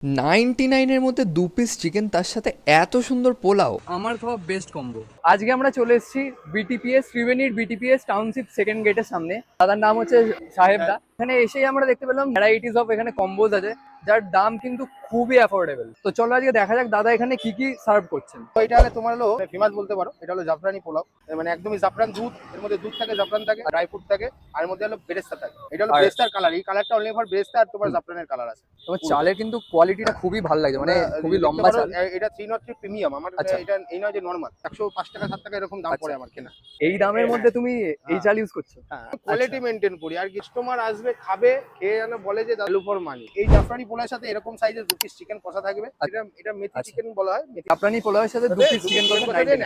99 এর মধ্যে 2 piece chicken, তার সাথে এত সুন্দর পোলাও। আমার খাওয়া বেস্ট কম্বো। আজকে আমরা চলে এসেছি বিটিপিএস, ত্রিবেণীর বিটিপিএস টাউনশিপ সেকেন্ড গেটের সামনে। দাদার নাম হচ্ছে সাহেব দা। এখানে এসেই আমরা দেখতে পেলাম ভ্যারাইটিস অফ এখানে কম্বোজ আছে, যার দাম কিন্তু খুবই অ্যাফোর্ডেবল। তো চলো আজকে দেখা যাক দাদা এখানে কি কি সার্ভ করছেন। তো এটা হলে তোমার হলো ফেমাস বলতে পারো, এটা হলো জাফরানি পোলাও। মানে একদমই জাফরান দুধ, এর মধ্যে দুধ থাকে, জাফরান থাকে, ড্রাই ফ্রুট থাকে, আর এর মধ্যে হলো বেরেস্তা থাকে। এটা হলো আর- বেরেস্তার কালার, এই কালারটা অনলি ফর বেরেস্তা আর তোমার জাফরানের কালার আছে। তোমার চালের কিন্তু কোয়ালিটিটা খুবই ভালো লাগছে, মানে খুবই দেখতে লম্বা পারো, চাল। এটা 303 প্রিমিয়াম। আমার আচ্ছা। এটা এই নয় যে নরমাল 105 টাকা 7 টাকা এরকম দাম আচ্ছা। পড়ে আমার কেনা। এই দামের মধ্যে তুমি এই চাল ইউজ করছো? হ্যাঁ, কোয়ালিটি মেনটেন করি। আর কাস্টমার আসবে, খাবে, খেয়ে যেন বলে যে ভ্যালু ফর মানি। এই জাফরানি পোলাওর সাথে এরকম সাইজের 2 পিস চিকেন কষা থাকবে। এটা এটা মেথি আচ্ছা। চিকেন বলা হয়। মেথি জাফরানি পোলাওয়ের সাথে 2 পিস চিকেন করবে 99।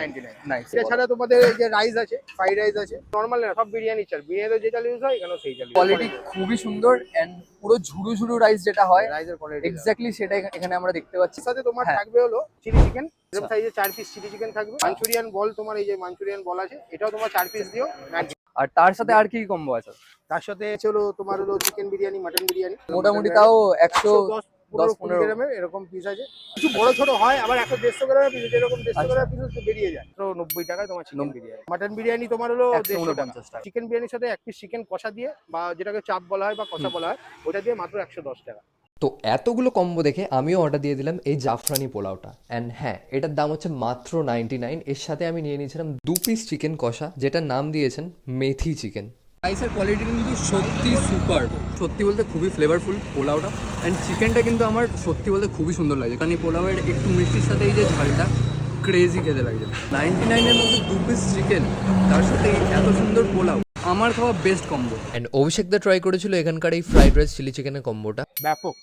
99। এটা ছাড়া তোমাদের এই যে রাইস আছে, ফ্রাইড রাইস আছে, নরমাল না, সব বিরিয়ানি চাল। বিরিয়ানিতে যে চাল ইউজ হয় এখানেও সেই চাল। কোয়ালিটি খুবই সুন্দর এন্ড পুরো ঝুড়ু ঝুড়ু রাইস যেটা হয় রাইসের কোয়ালিটি এক্স্যাক্টলি সেটা এখানে আমরা দেখতে পাচ্ছি। সাথে তোমার হ্যাঁ। থাকবে হলো চিলি চিকেন, এরকম আচ্ছা। সাইজে 4 পিস চিলি চিকেন থাকবে। মাঞ্চুরিয়ান বল, তোমার এই যে মাঞ্চুরিয়ান বল আছে, এটাও তোমার 4 পিস দিও। আর তার সাথে আর কি কম্বো আছে? তার সাথে হলো তোমার হলো চিকেন বিরিয়ানি, মাটন বিরিয়ানি, মোটামুটি তাও 110 10 15 15 গ্রামের এরকম পিস আছে। কিছু বড় ছোট হয়, আবার 100 150 গ্রামের পিস, যেরকম 150 আচ্ছা। গ্রামের পিস বেরিয়ে যায়। তো 90 টাকায় তোমার চিকেন বিরিয়ানি। মাটন বিরিয়ানি তোমার হলো 149 টাকা। চিকেন বিরিয়ানির সাথে এক পিস চিকেন কষা দিয়ে, বা যেটাকে চাপ বলা হয় বা কষা বলা হয়, ওটা দিয়ে মাত্র 110 টাকা। তো এতগুলো কম্বো দেখে আমিও অর্ডার দিয়ে দিলাম এই জাফরানি পোলাওটা। অ্যান্ড হ্যাঁ, এটার দাম হচ্ছে মাত্র 99। এর সাথে আমি নিয়ে নিয়েছিলাম 2 পিস চিকেন কষা, যেটার নাম দিয়েছেন মেথি চিকেন। রাইসের কোয়ালিটি কিন্তু সত্যি সুপার, সত্যি বলতে খুবই ফ্লেভারফুল পোলাওটা। অ্যান্ড চিকেনটা কিন্তু আমার সত্যি বলতে খুবই সুন্দর লাগে, কারণ এই পোলাওয়ের একটু মিষ্টির সাথে এই যে ঝালটা ক্রেজি খেতে লাগছে। 99 এর মধ্যে 2 পিস চিকেন, তার সাথে এই এত সুন্দর পোলাও, আমার খাওয়া best combo. And Abhishek da try করেছিল এখানকার এই ফ্রাইড রাইস চিলি চিকেনের কম্বোটা। ব্যাপক।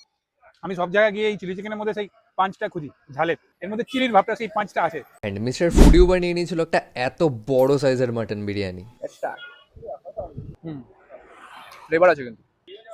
আমি সব জায়গায় গিয়ে এই চিলি চিকেনের মধ্যে সেই পাঁচটা খুঁজি, ঝালের, এর মধ্যে চিলির ভাবটা সেই পাঁচটা আছে। অ্যান্ড মিস্টার ফুডিও বানিয়ে নিয়েছিল একটা এত বড় সাইজের মাটন বিরিয়ানি। ফ্লেভার আছে, কিন্তু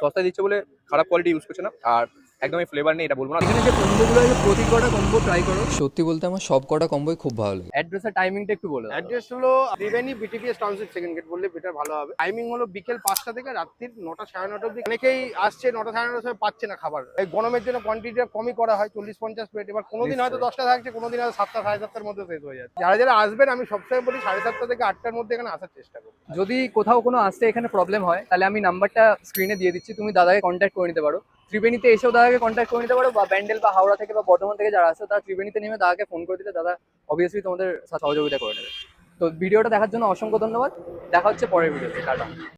সস্তায় দিচ্ছে বলে খারাপ কোয়ালিটি ইউজ করছে না, আর একদমই ফ্লেভার নেই এটা বলবো না। এখানে যে কম্বোগুলো আছে প্রতি কটা কম্বো ট্রাই করো। সত্যি বলতে আমার সব কটা কম্বোই খুব ভালো লাগে। অ্যাড্রেসের টাইমিংটা একটু বলো। অ্যাড্রেস হলো Tribeni BTPS township second gate বললে বেটার ভালো হবে। টাইমিং হলো বিকেল 5টা থেকে রাত্রির 9টা 9:30 অবধি। অনেকেই আসছে 9টা 9:30 সময় পাচ্ছে না খাবার, এই গরমের জন্য কোয়ান্টিটিটা কমই করা হয়, 40-50 প্লেট। এবার কোনোদিন হয়তো 10টা থাকছে, কোনোদিন হয়তো 7টা 7:30টার মধ্যে শেষ হয়ে যাচ্ছে। যারা যারা আসবেন আমি সবসময় বলি 7:30 থেকে 8টার মধ্যে এখানে আসার চেষ্টা করুন। যদি কোথাও কোনো আসতে এখানে প্রবলেম হয়, তাহলে আমি নাম্বারটা স্ক্রিনে দিয়ে দিচ্ছি, তুমি দাদাকে কন্ট্যাক্ট করে নিতে পারো। ত্রিবেণীতে এসেও দাদাকে কন্ট্যাক্ট করে নিতে পারো, বা ব্যান্ডেল বা হাওড়া থেকে বা বর্ধমান থেকে যারা আসছে তারা ত্রিবেণীতে নেমে দাদাকে ফোন করে দিলে দাদা অবভিয়াসলি তোমাদের সহযোগিতা করে নেবে। তো ভিডিওটা দেখার জন্য অসংখ্য ধন্যবাদ। দেখা হচ্ছে পরের ভিডিওতে। টাটা।